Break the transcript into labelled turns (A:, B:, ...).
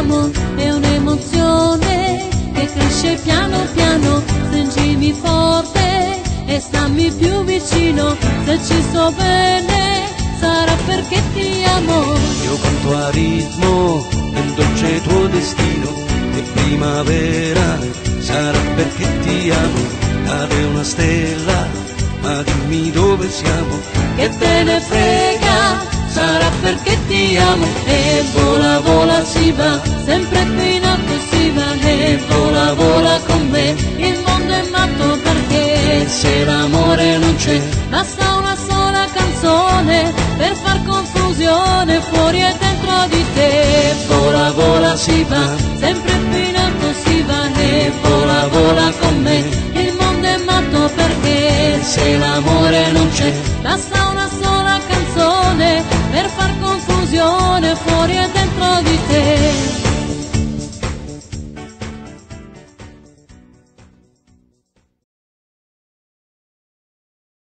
A: amo è un'emozione che cresce piano piano. Stringimi forte e stammi più vicino. Se ci sto bene sarà perché ti amo.
B: Io canto a ritmo del dolce tuo destino, e primavera sarà perché ti amo. Cade una stella, ma dimmi dove siamo.
A: Che te ne frega, sarà perché ti amo. E vola, vola, si va, sempre qui in alto si va. E vola, vola con me, il mondo è matto perché.
B: Se l'amore non c'è,
A: Basta una sola canzone per far confusione fuori e dentro di te.
B: vola, vola, si va.
A: Sempre qui in alto si va. E vola, vola con me, il mondo è matto perché.
B: Se l'amore non c'è,
A: Basta una sola canzone per far confusione fuori e dentro di te.